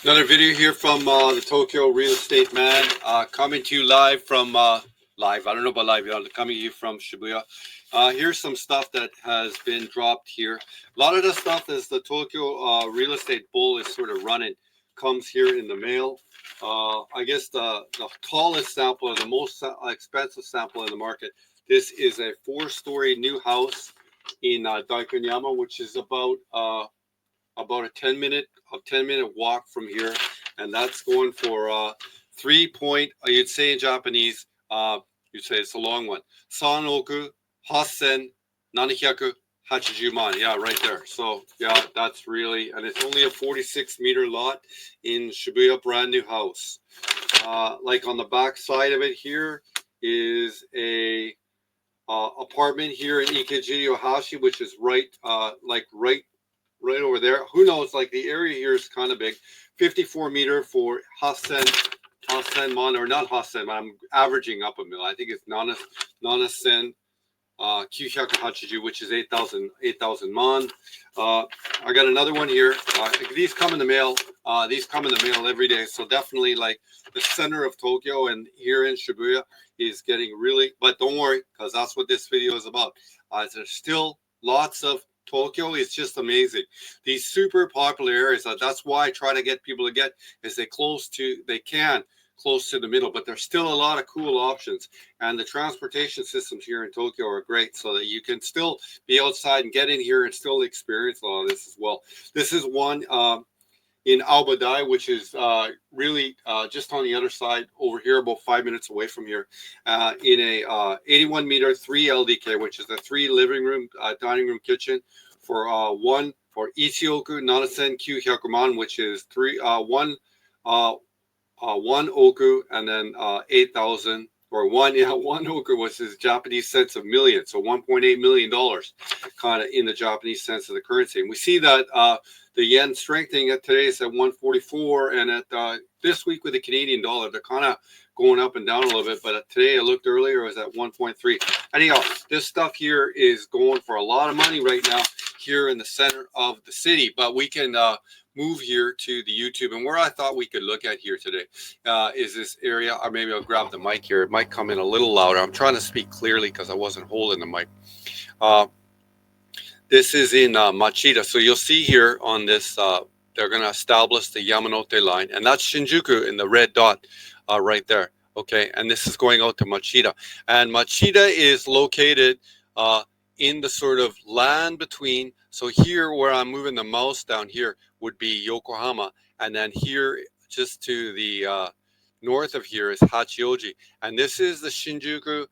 Another video here from the Tokyo Real Estate Man, coming to you live from live. I don't know about live, coming to you from Shibuya. Here's some stuff that has been dropped here. A lot of the stuff as the Tokyo Real Estate Bull is sort of running comes here in the mail. I guess the tallest sample or the most expensive sample in the market. This is a 4-story new house in Daikanyama, which is about a 10-minute walk from here, and that's going for 3 point. You'd say in Japanese, you'd say it's a long one. 3億8780万. Yeah, right there. So yeah, that's really, and it's only a 46-meter lot in Shibuya, brand new house. Like on the back side of it here is a apartment here in Ikejiriohashi, which is right over there. Who knows? Like the area here is kind of big. 54-meter for Hasen Mon, or not Hasen, I'm averaging up a mill. I think it's Nanasen 980, which is 8,000 Mon. I got another one here. These come in the mail. These come in the mail every day. So definitely like the center of Tokyo and here in Shibuya is getting really, but don't worry, because that's what this video is about. There's still lots of Tokyo is just amazing. These super popular areas. That's why I try to get people to get as close to the middle, but there's still a lot of cool options. And the transportation systems here in Tokyo are great, so that you can still be outside and get in here and still experience a lot of this as well. This is one in Aobadai, which is really just on the other side over here, about 5 minutes away from here, in a 81-meter 3 LDK, which is a 3 living room, dining room, kitchen for Ichioku Nanasen Q Hyakuman, which is one oku, and then 8,000, or one oku, which is Japanese cents of million, so $1.8 million, kind of in the Japanese sense of the currency. And we see that the yen strengthening at today is at 144, and at this week with the Canadian dollar, they're kind of going up and down a little bit. But today, I looked earlier, it was at 1.3. Anyhow, this stuff here is going for a lot of money right now here in the center of the city. But we can move here to the YouTube, and where I thought we could look at here today is this area. Or maybe I'll grab the mic here. It might come in a little louder. I'm trying to speak clearly because I wasn't holding the mic. This is in Machida. So you'll see here on this, they're going to establish the Yamanote line, and that's Shinjuku in the red dot right there. Okay, and this is going out to Machida, and Machida is located in the sort of land between. So here, where I'm moving the mouse down here, would be Yokohama, and then here, just to the north of here, is Hachioji, and this is the Shinjuku.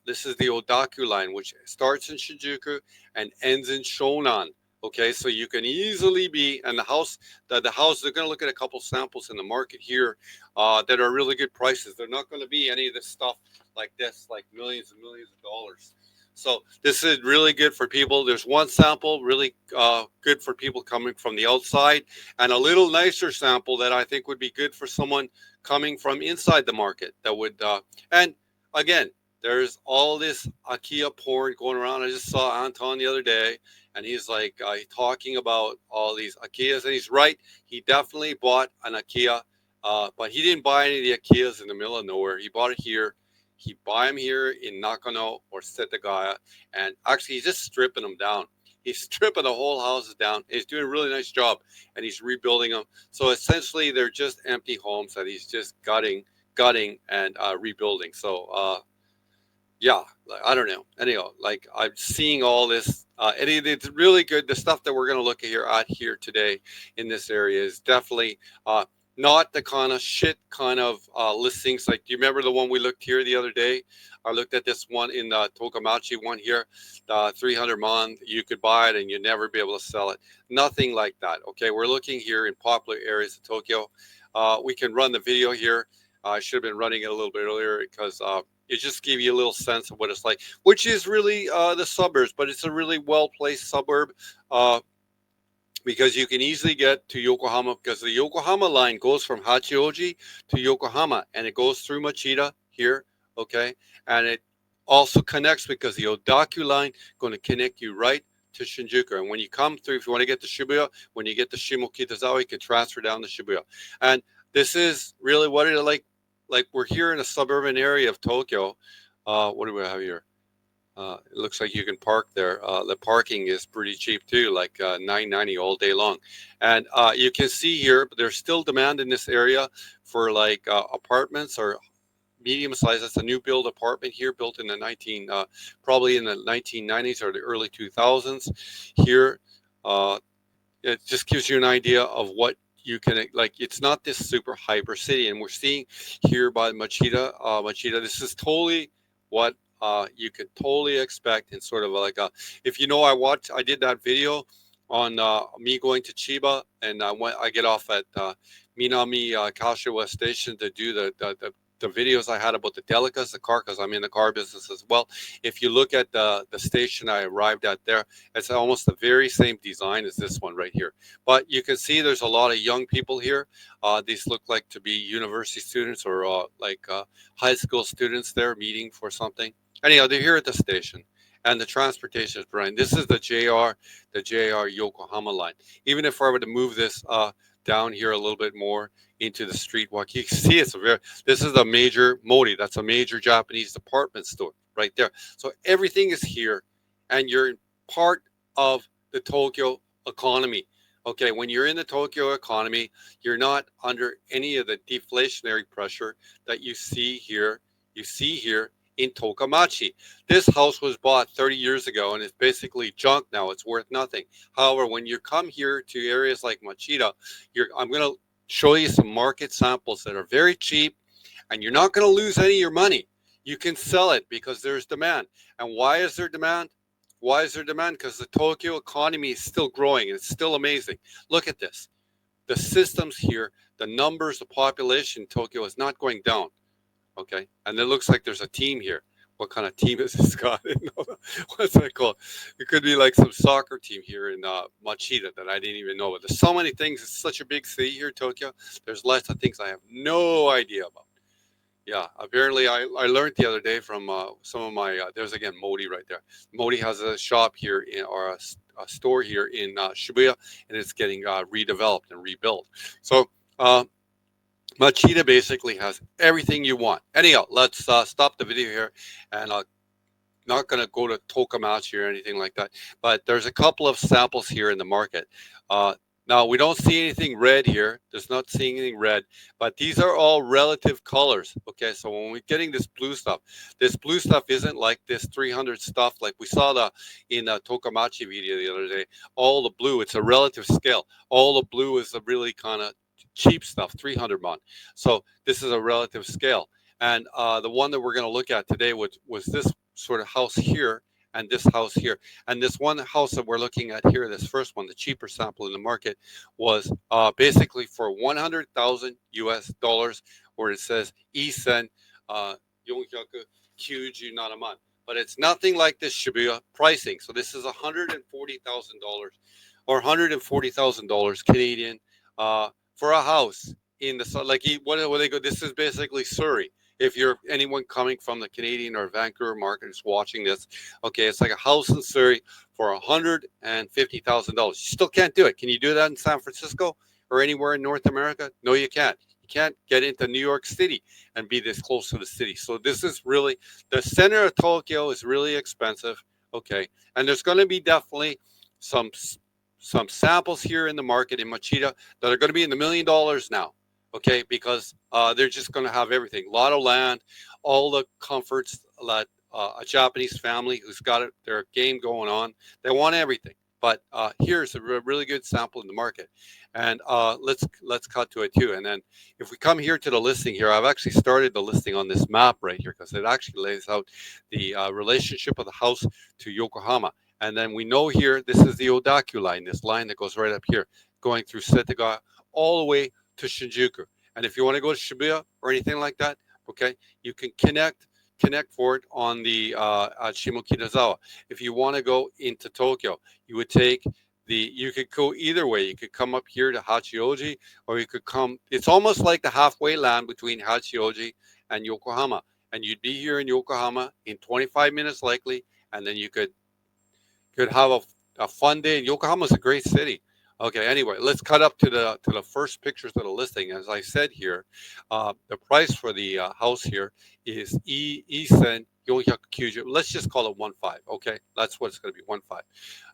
This is the Odaku line, which starts in Shinjuku and ends in Shonan. Okay, so you can easily be, and the house, they're going to look at a couple samples in the market here that are really good prices. They're not going to be any of this stuff like this, like millions and millions of dollars. So this is really good for people. There's one sample really good for people coming from the outside, and a little nicer sample that I think would be good for someone coming from inside the market. That would, and again, there's all this IKEA porn going around. I just saw Anton the other day, and he's like talking about all these IKEAs, and he's right. He definitely bought an IKEA, but he didn't buy any of the IKEAs in the middle of nowhere. He bought it here. He buy them here in Nakano or Setagaya, and actually he's just stripping them down. He's stripping the whole houses down. He's doing a really nice job, and he's rebuilding them. So essentially, they're just empty homes that he's just gutting and rebuilding. So yeah, I don't know. Anyhow, like I'm seeing all this. It's really good. The stuff that we're going to look at here today in this area is definitely not the kind of shit kind of listings. Like, do you remember the one we looked here the other day? I looked at this one in the Tokamachi one here, 300 mon. You could buy it and you'd never be able to sell it. Nothing like that. Okay, we're looking here in popular areas of Tokyo. We can run the video here. I should have been running it a little bit earlier because it just gave you a little sense of what it's like, which is really the suburbs, but it's a really well-placed suburb because you can easily get to Yokohama, because the Yokohama line goes from Hachioji to Yokohama, and it goes through Machida here, okay? And it also connects because the Odaku line going to connect you right to Shinjuku. And when you come through, if you want to get to Shibuya, when you get to Shimokitazawa, you can transfer down to Shibuya. And this is really what it like. Like we're here in a suburban area of Tokyo. What do we have here? It looks like you can park there. The parking is pretty cheap too, like $9.90 all day long. And you can see here, but there's still demand in this area for like apartments or medium size. That's a new build apartment here, built in the probably in the 1990s or the early 2000s. Here, uh, it just gives you an idea of what you can like. It's not this super hyper city, and we're seeing here by Machida. This is totally what you could totally expect in sort of like a. If you know, I did that video on me going to Chiba, and I get off at Minami Kashiwa Station to do the videos I had about the Delicas, the car, because I'm in the car business as well. If you look at the station I arrived at there, it's almost the very same design as this one right here. But you can see there's a lot of young people here. These look like to be university students or high school students there meeting for something. Anyhow, they're here at the station. And the transportation is Brian. This is the JR Yokohama line. Even if I were to move this down here a little bit more into the street walk, you can see this is a major Mori. That's a major Japanese department store right there. So everything is here, and you're part of the Tokyo economy. Okay, when you're in the Tokyo economy, you're not under any of the deflationary pressure that you see here. You see here in Tokamachi. This house was bought 30 years ago and it's basically junk now. It's worth nothing. However, when you come here to areas like Machida, I'm going to show you some market samples that are very cheap, and you're not going to lose any of your money. You can sell it because there's demand. And why is there demand? Why is there demand? Because the Tokyo economy is still growing and it's still amazing. Look at this. The systems here, the numbers, the population in Tokyo is not going down. Okay. And it looks like there's a team here. What kind of team is this guy? What's that called? It could be like some soccer team here in Machida that I didn't even know. But there's so many things. It's such a big city here, Tokyo. There's lots of things I have no idea about. Yeah, apparently I learned the other day from some of my, there's again Modi right there. Modi has a shop here or a store here in Shibuya, and it's getting redeveloped and rebuilt. So Machida basically has everything you want. Anyhow, let's stop the video here, and not going to go to Tokamachi or anything like that, but there's a couple of samples here in the market. Now, we don't see anything red here. There's not seeing anything red, but these are all relative colors. Okay, so when we're getting this blue stuff isn't like this 300 stuff like we saw in the Tokamachi video the other day. All the blue, it's a relative scale. All the blue is a really kind of cheap stuff, 300 mon. So this is a relative scale. And the one that we're going to look at today was this sort of house here and this house here. And this one house that we're looking at here, this first one, the cheaper sample in the market, was basically for 100,000 US dollars, where it says Isen 497 man. But it's nothing like this Shibuya pricing. So this is $140,000 or $140,000 Canadian for a house in the like what they go. This is basically Surrey. If you're anyone coming from the Canadian or Vancouver market is watching this, okay, it's like a house in Surrey for $150,000. You still can't do it. Can you do that in San Francisco or anywhere in North America? No, you can't. You can't get into New York City and be this close to the city. So this is really the center of Tokyo is really expensive. Okay, and there's going to be definitely some samples here in the market in Machida that are going to be in the $1 million now. Okay, because they're just going to have everything, a lot of land, all the comforts that a Japanese family who's got their game going on, they want everything. But here's a really good sample in the market, and let's cut to it too. And then if we come here to the listing here, I've actually started the listing on this map right here because it actually lays out the relationship of the house to Yokohama. And then we know here this is the Odaku line, this line that goes right up here, going through Setagaya all the way to Shinjuku. And if you want to go to Shibuya or anything like that, okay, you can connect for it on the at Shimokitazawa. If you want to go into Tokyo, you could go either way. You could come up here to Hachioji, or you could come, it's almost like the halfway land between Hachioji and Yokohama. And you'd be here in Yokohama in 25 minutes likely, and then you could have a fun day. Yokohama's a great city. Okay. Anyway, let's cut up to the first pictures of the listing. As I said here, the price for the house here is Isen Yohyakukyuju. Let's just call it 1.5. Okay, that's what it's going to be, 1.5.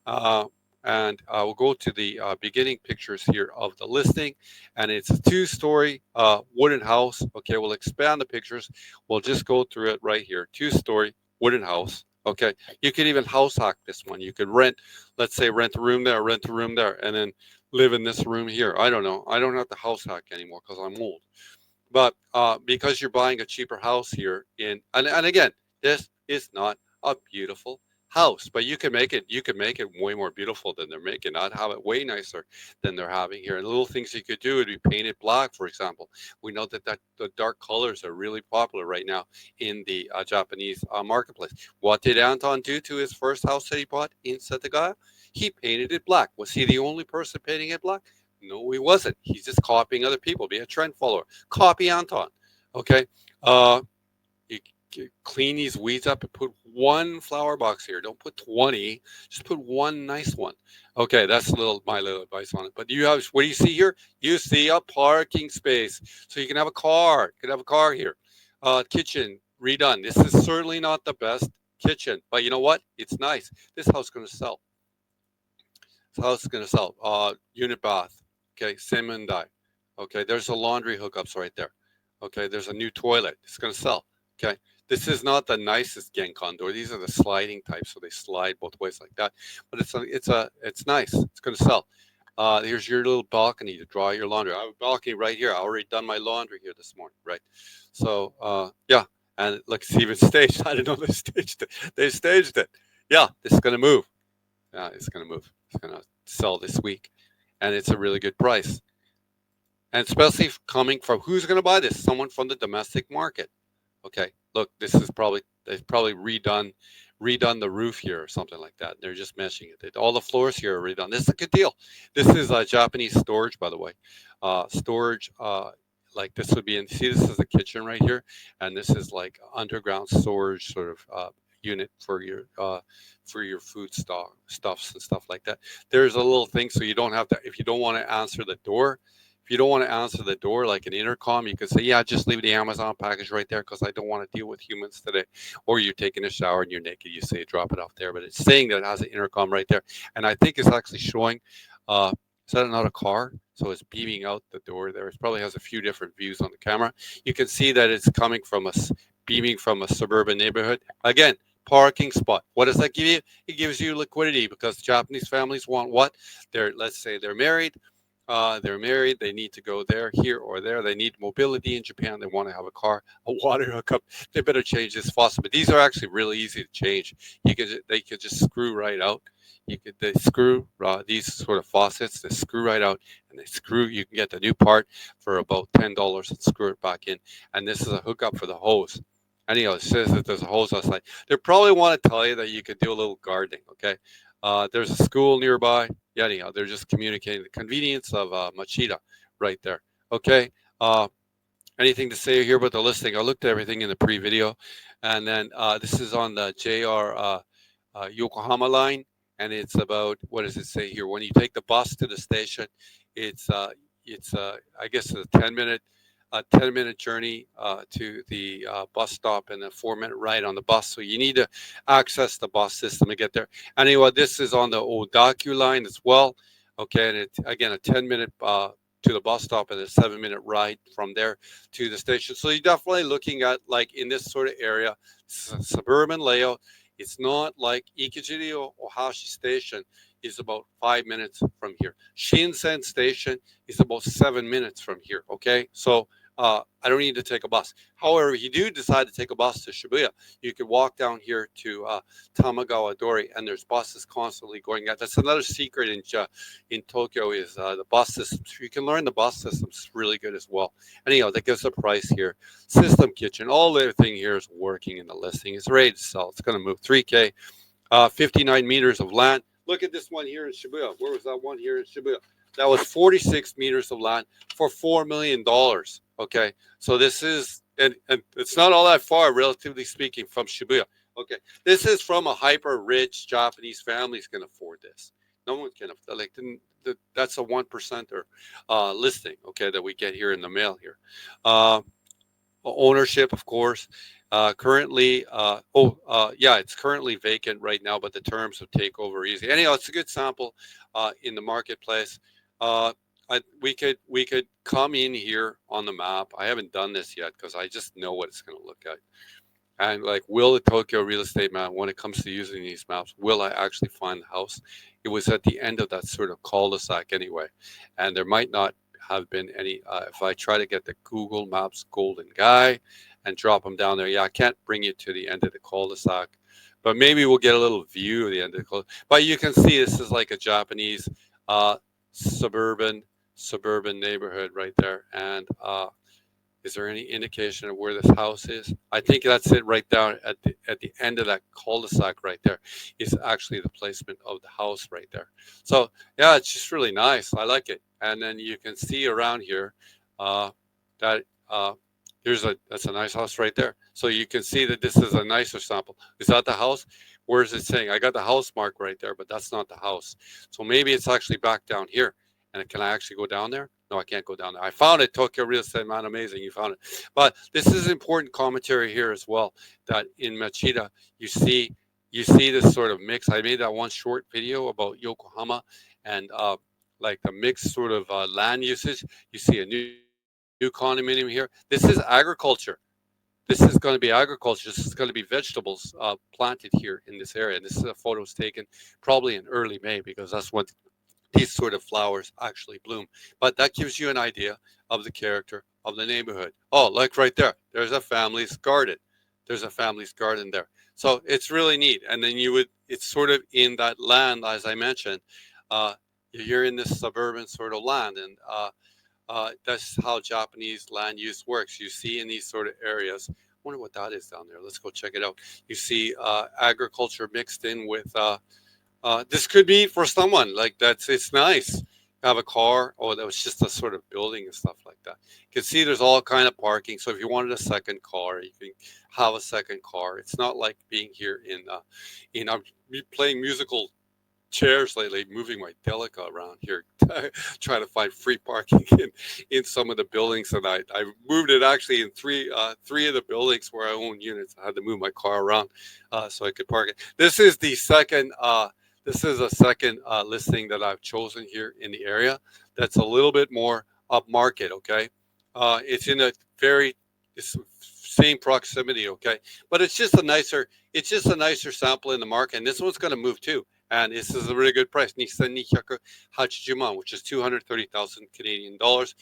Uh, and we'll go to the beginning pictures here of the listing, and it's a two-story wooden house. Okay, we'll expand the pictures. We'll just go through it right here. Two-story wooden house. Okay, you could even house hack this one. You could rent, let's say, rent a room there, rent a room there, and then live in this room here. I don't know. I don't have to house hack anymore because I'm old. But because you're buying a cheaper house here and again, this is not a beautiful house, but you can make it way more beautiful than they're making. I'd have it way nicer than they're having here. And little things you could do would be paint it black, for example. We know that the dark colors are really popular right now in the Japanese marketplace. What did Anton do to his first house that he bought in Setagaya? He painted it black. Was he the only person painting it black? No, he wasn't. He's just copying other people. Be a trend follower. Copy Anton. Okay. Uh, you clean these weeds up and put one flower box here. Don't put 20. Just put one nice one. Okay, that's my little advice on it. But you have, what do you see here? You see a parking space, so you can have a car. You can have a car here. Kitchen redone. This is certainly not the best kitchen, but you know what? It's nice. This house is going to sell. This house is going to sell. Unit bath. Okay, Semendai. Okay, there's the laundry hookups right there. Okay, there's a new toilet. It's going to sell. Okay, this is not the nicest Genkan door. These are the sliding type, so they slide both ways like that. But it's nice. It's going to sell. Here's your little balcony to dry your laundry. I have a balcony right here. I already done my laundry here this morning, right? So yeah, and look, it's even staged. I didn't know they staged it. They staged it. Yeah, this is going to move. Yeah, it's going to move. It's going to sell this week, and it's a really good price. And especially coming from, who's going to buy this? Someone from the domestic market. Okay, look, this is probably, they've probably redone the roof here or something like that. They're just meshing it. All the floors here are redone. This is a good deal. This is Japanese storage, by the way. Storage, like this would be in. See, this is the kitchen right here, and this is like underground storage sort of unit for your food stuffs and stuff like that. There's a little thing so you don't have to, if you don't want to answer the door. If you don't want to answer the door like an intercom, you can say, "Yeah, just leave the Amazon package right there because I don't want to deal with humans today." Or you're taking a shower and you're naked, you say, "Drop it off there." But it's saying that it has an intercom right there, and I think it's actually showing. Is that not a car? So it's beaming out the door there. It probably has a few different views on the camera. You can see that it's coming from beaming from a suburban neighborhood. Again, parking spot. What does that give you? It gives you liquidity because Japanese families want what? Let's say they're married. They need to go there, here, or there. They need mobility in Japan. They want to have a car, a water hookup. They better change this faucet. But these are actually really easy to change. They could just screw right out. They screw these sort of faucets. They screw right out, and they screw. You can get the new part for about $10 and screw it back in. And this is a hookup for the hose. Anyhow, it says that there's a hose outside. They probably want to tell you that you could do a little gardening. Okay, there's a school nearby. Yeah, anyhow, they're just communicating the convenience of Machida right there. Okay. Anything to say here about the listing? I looked at everything in the pre-video, and then this is on the JR Yokohama line, and it's about, what does it say here? When you take the bus to the station, it's I guess a 10-minute journey to the bus stop and a 4-minute ride on the bus. So you need to access the bus system to get there. Anyway, this is on the Odaku line as well. Okay, and it's again a 10-minute to the bus stop and a 7-minute ride from there to the station. So you're definitely looking at, like, in this sort of area, suburban layout. It's not like Ikejiri or Ohashi Station is about 5 minutes from here. Shinsen Station is about 7 minutes from here. Okay, so I don't need to take a bus. However, if you do decide to take a bus to Shibuya, you can walk down here to Tamagawa Dori, and there's buses constantly going out. That's another secret in Tokyo is the bus system. You can learn the bus system. It's really good as well. Anyhow, that gives a price here. System kitchen, all everything here is working in the listing. It's ready to sell. It's going to move 3K, 59 meters of land. Look at this one here in Shibuya. Where was that one here in Shibuya? That was 46 meters of land for $4 million. Okay, so this is, and it's not all that far, relatively speaking, from Shibuya. Okay, this is from a hyper rich Japanese families can afford this. No one can afford like that's a 1%er listing. Okay, that we get here in the mail here. Uh, ownership, of course. Currently, yeah, it's currently vacant right now, but the terms of takeover easy. Anyhow, it's a good sample in the marketplace. Uh, we could come in here on the map. I haven't done this yet because I just know what it's going to look like. And like, will the Tokyo real estate map, when it comes to using these maps, will I actually find the house? It was at the end of that sort of cul-de-sac anyway, and there might not have been any. If I try to get the Google Maps golden guy and drop him down there, yeah, I can't bring you to the end of the cul-de-sac, but maybe we'll get a little view of the end of the cul. But you can see this is like a Japanese uh, suburban suburban neighborhood right there, and is there any indication of where this house is? I think that's it right down at the end of that cul-de-sac right there is actually the placement of the house right there. So yeah, it's just really nice. I like it. And then you can see around here uh, that that's a nice house right there. So you can see that this is a nicer sample. Is that the house? Where is it saying? I got the house mark right there, but that's not the house. So maybe it's actually back down here. And can I actually go down there? No, I can't go down there. I found it, Tokyo Real Estate Man, amazing. You found it. But this is important commentary here as well. That in Machida, you see you see this sort of mix. I made that one short video about Yokohama and like the mixed sort of land usage. You see a new condominium here. This is agriculture. This is going to be agriculture. This is going to be vegetables planted here in this area. And this is a photo was taken probably in early May because that's when these sort of flowers actually bloom. But that gives you an idea of the character of the neighborhood. Oh, like right there, there's a family's garden. There's a family's garden there. So it's really neat. And then it's sort of in that land, as I mentioned, uh, you're in this suburban sort of land. And that's how Japanese land use works. You see in these sort of areas, I wonder what that is down there. Let's go check it out. You see agriculture mixed in with this could be for someone like that's it's nice. Have a car. Oh, that was just a sort of building and stuff like that. You can see there's all kind of parking. So if you wanted a second car, you can have a second car. It's not like being here in I'm playing musical chairs lately, moving my Delica around here, trying to find free parking in some of the buildings. And I moved it actually in three of the buildings where I own units. I had to move my car around so I could park it. This is the second. This is a second listing that I've chosen here in the area. That's a little bit more upmarket. Okay, it's in a very it's same proximity. Okay, but it's just a nicer sample in the market, and this one's going to move too. And this is a really good price. 2280 man, which is 230,000 Canadian dollars.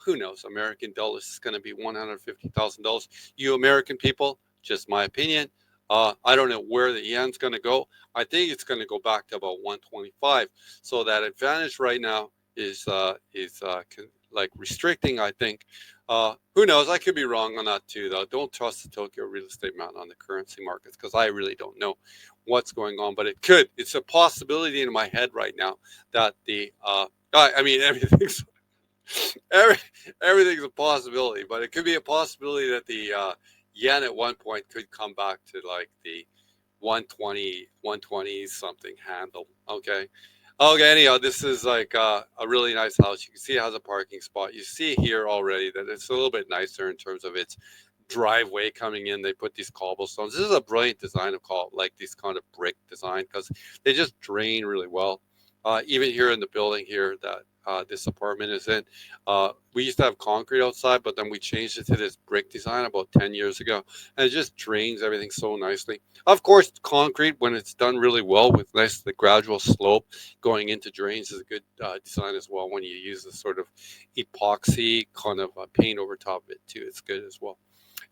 Who knows? American dollars is going to be $150,000. You American people, just my opinion. I don't know where the yen's going to go. I think it's going to go back to about 125. So that advantage right now is like restricting. I think. Who knows? I could be wrong on that too, though. Don't trust the Tokyo real estate man on the currency markets because I really don't know what's going on, but it could. It's a possibility in my head right now that I mean, every, everything's a possibility, but it could be a possibility that the yen at one point could come back to like the 120 something handle. Okay. Okay, anyhow, this is like a really nice house. You can see it has a parking spot. You see here already that it's a little bit nicer in terms of its driveway coming in. They put these cobblestones. This is a brilliant design of like these kind of brick design because they just drain really well. Even here in the building here that this apartment is in, we used to have concrete outside, but then we changed it to this brick design about 10 years ago, and it just drains everything so nicely. Of course, concrete, when it's done really well with nice the gradual slope going into drains, is a good design as well. When you use this sort of epoxy kind of paint over top of it too, it's good as well.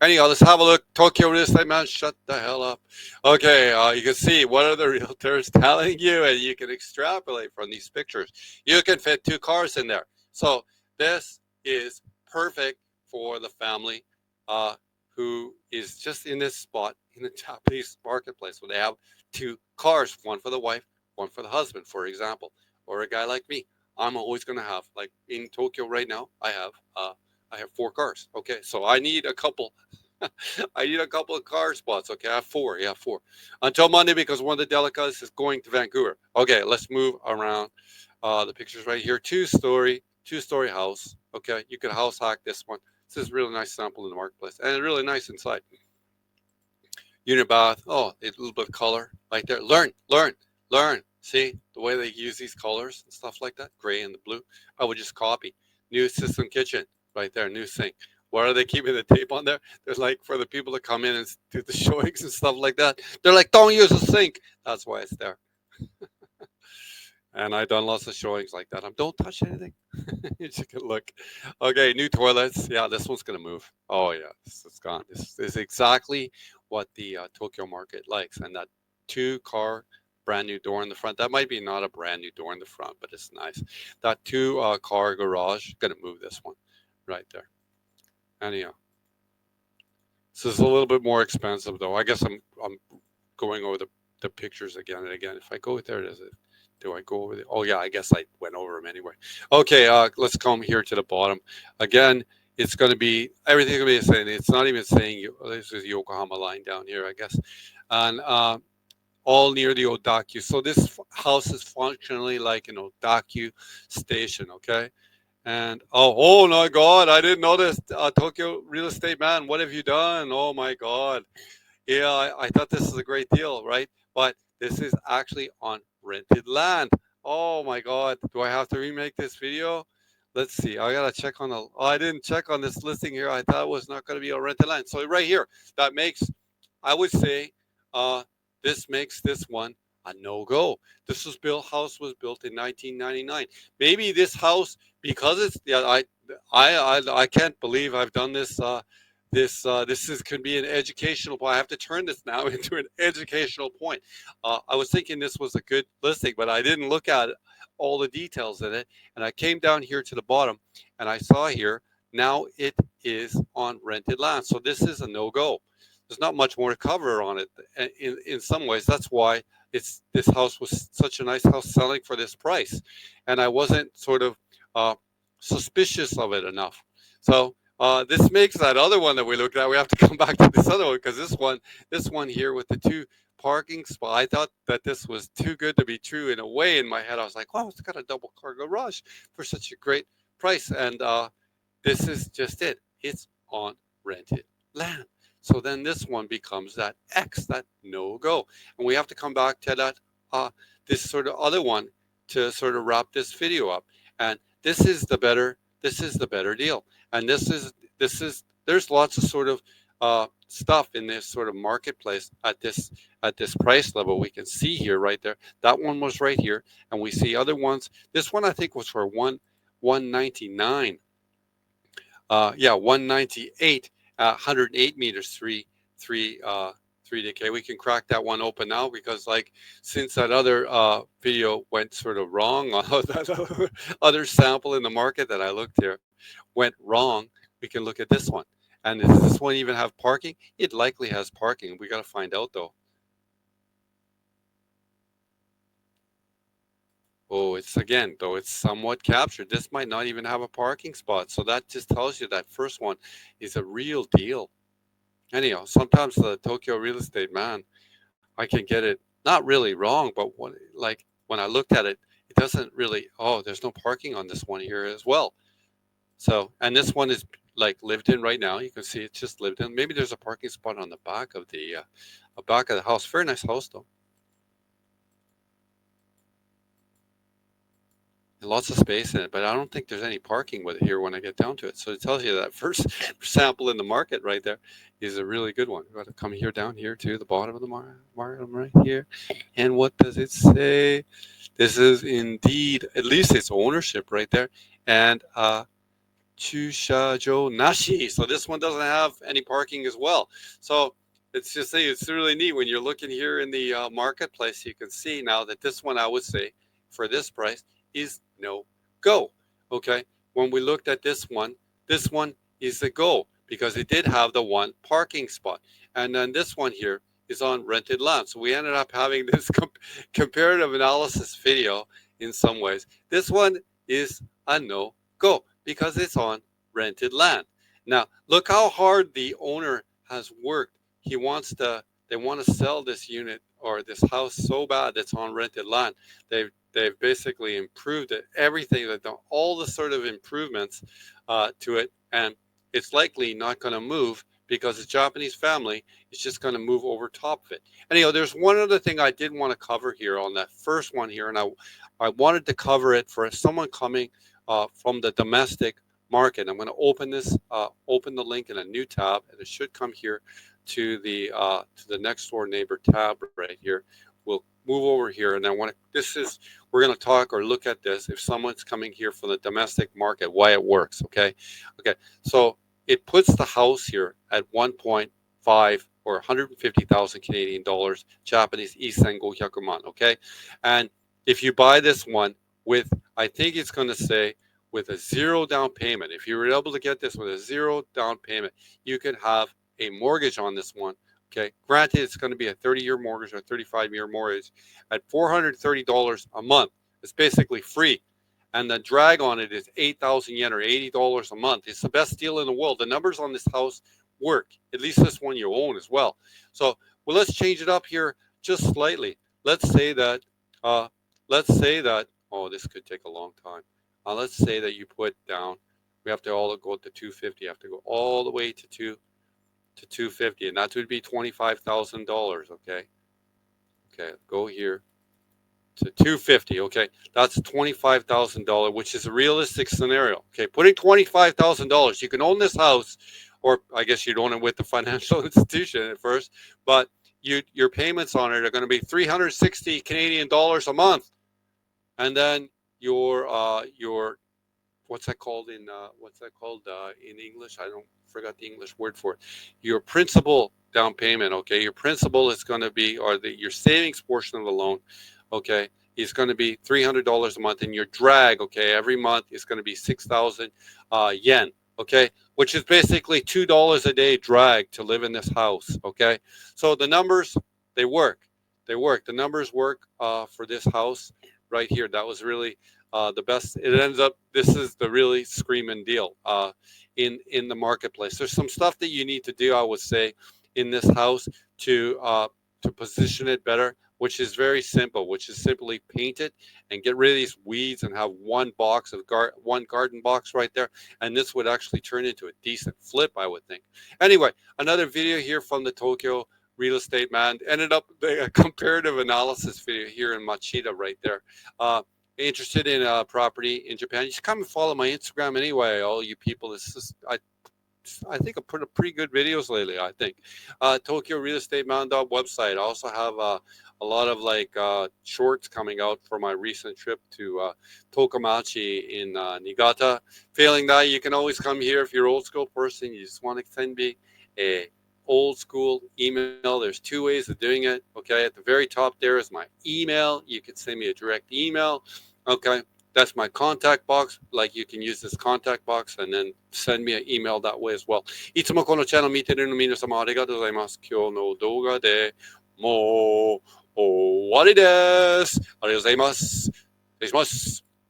Anyhow, let's have a look. Tokyo real estate man, shut the hell up. Okay, you can see what are the realtors telling you, and you can extrapolate from these pictures. You can fit two cars in there. So this is perfect for the family who is just in this spot in the Japanese marketplace where they have two cars, one for the wife, one for the husband, for example, or a guy like me. I'm always going to have, like in Tokyo right now, I have four cars. Okay, so I need a couple. I need a couple of car spots. Okay, I have four. Yeah, four until Monday because one of the delicates is going to Vancouver. Okay, let's move around. The pictures right here. Two-story house. Okay, you could house hack this one. This is a really nice sample in the marketplace and really nice inside. Unit bath. Oh, a little bit of color right there. Learn. See the way they use these colors and stuff like that, gray and the blue. I would just copy. New system kitchen right there, new sink. Why are they keeping the tape on there? They're like for the people to come in and do the showings and stuff like that. They're like, don't use a sink. That's why it's there. And I've done lots of showings like that. Don't touch anything. You can look. Okay, new toilets. Yeah, this one's gonna move. Oh yeah, this is gone. This is exactly what the Tokyo market likes, and that two-car brand new door in the front. That might be not a brand new door in the front, but it's nice. That two-car garage gonna move this one right there. Anyhow, this is a little bit more expensive though. I guess I'm going over the pictures again and again. If I go there, does it? Do I go over the? Oh yeah, I guess I went over them anyway. Okay, let's come here to the bottom. Again, it's going to be everything's going to be the same. It's not even saying this is Yokohama line down here, I guess, and all near the Odaku. So this house is functionally like an Odaku station. Okay, and oh my God, I didn't notice Tokyo real estate man. What have you done? Oh my God. Yeah, I thought this is a great deal, right? But this is actually on rented land. Oh my God. Do I have to remake this video? Let's see. I gotta check on the. Oh, I didn't check on this listing here. I thought it was not going to be a rented land. So right here, that makes, I would say, uh, this makes this one a no go. This was built. House was built in 1999. Maybe this house because it's yeah. I can't believe I've done this. This is can be an educational point. I have to turn this now into an educational point. I was thinking this was a good listing, but I didn't look at all the details in it. And I came down here to the bottom, and I saw here now it is on rented land. So this is a no go. There's not much more to cover on it. In some ways, that's why it's this house was such a nice house selling for this price, and I wasn't sort of uh, suspicious of it enough. So this makes that other one that we looked at. We have to come back to this other one because this one here with the two parking spot. I thought that this was too good to be true. In a way, in my head, I was like, "Wow, it's got a double car garage for such a great price." And this is just it. It's on rented land. So then this one becomes that X, that no go, and we have to come back to that this sort of other one to sort of wrap this video up. And this is the better deal. And this is there's lots of sort of stuff in this sort of marketplace at this price level. We can see here right there. That one was right here, and we see other ones. This one I think was for 199. Yeah, 198, 108 meters, three decay. We can crack that one open now because, like, since that other video went sort of wrong on that other sample in the market that I looked here went wrong, we can look at this one. And does this one even have parking? It likely has parking. We got to find out though. Oh, it's again, though it's somewhat captured. This might not even have a parking spot. So that just tells you that first one is a real deal. Anyhow, sometimes the Tokyo real estate man, I can get it not really wrong, but when I looked at it, it doesn't really. Oh, there's no parking on this one here as well. So, and this one is like lived in right now. You can see it's just lived in. Maybe there's a parking spot on the back of the house. Very nice house though. Lots of space in it, but I don't think there's any parking with it here when I get down to it. So it tells you that first sample in the market right there is a really good one. We've got to come here down here to the bottom of the market right here. And what does it say? This is indeed, at least it's ownership right there. And Chushajo Nashi. So this one doesn't have any parking as well. So it's really neat when you're looking here in the marketplace. You can see now that this one, I would say, for this price is no go. Okay. When we looked at this one is the go because it did have the one parking spot. And then this one here is on rented land. So we ended up having this comparative analysis video in some ways. This one is a no go because it's on rented land. Now, look how hard the owner has worked. He wants to. They want to sell this unit or this house so bad that's on rented land. They've basically improved it, everything that all the sort of improvements to it, and it's likely not going to move because the Japanese family is just going to move over top of it. Anyhow, there's one other thing I did want to cover here on that first one here, and I wanted to cover it for someone coming from the domestic market. I'm going to open the link in a new tab, and it should come here to the next door neighbor tab right here. We'll move over here, and I want to. We're going to talk or look at this if someone's coming here from the domestic market, why it works. Okay. So it puts the house here at 1.5 or 150,000 Canadian dollars, Japanese isengo hyakuman. Okay, and if you buy this one with, I think it's going to say with a zero down payment. If you were able to get this with a zero down payment, you could have a mortgage on this one. Okay, granted, it's going to be a 30-year mortgage or a 35-year mortgage at $430 a month. It's basically free, and the drag on it is 8,000 yen or $80 a month. It's the best deal in the world. The numbers on this house work. At least this one you own as well. So, well, let's change it up here just slightly. Let's say that. Uh, let's say that. Oh, this could take a long time. Let's say that you put down. We have to all go to 250. You have to go all the way to 250, and that would be $25,000. Okay, go here to 250. Okay, that's $25,000, which is a realistic scenario. Okay, putting $25,000, you can own this house, or I guess you'd own it with the financial institution at first, but your payments on it are going to be 360 Canadian dollars a month, and then your what's that called in English? I don't forgot the English word for it. Your principal down payment, okay? Your principal is going to be, or your savings portion of the loan, okay, is going to be $300 a month, and your drag, okay, every month is going to be 6,000 yen, okay, which is basically $2 a day drag to live in this house, okay? So the numbers, they work. They work. The numbers work for this house right here. That was really the best. It ends up. This is the really screaming deal in the marketplace. There's some stuff that you need to do, I would say, in this house to position it better, which is very simple. Which is simply paint it and get rid of these weeds and have one garden box right there. And this would actually turn into a decent flip, I would think. Anyway, another video here from the Tokyo real estate man. Ended up a comparative analysis video here in Machida right there. Interested in property in Japan, you should come and follow my Instagram anyway, all you people. I think I put up pretty good videos lately, I think. Tokyo Real Estate Man website. I also have a lot of shorts coming out for my recent trip to Tokomachi in Niigata. Failing that, you can always come here if you're an old school person. You just want to send me a old school email. There's two ways of doing it. Okay, at the very top there is my email. You can send me a direct email. Okay, that's my contact box. Like, you can use this contact box and then send me an email that way as well. いつもこのチャンネル見てるの皆様ありがとうございます。今日の動画でもう終わりです。ありがとうございます。失礼します。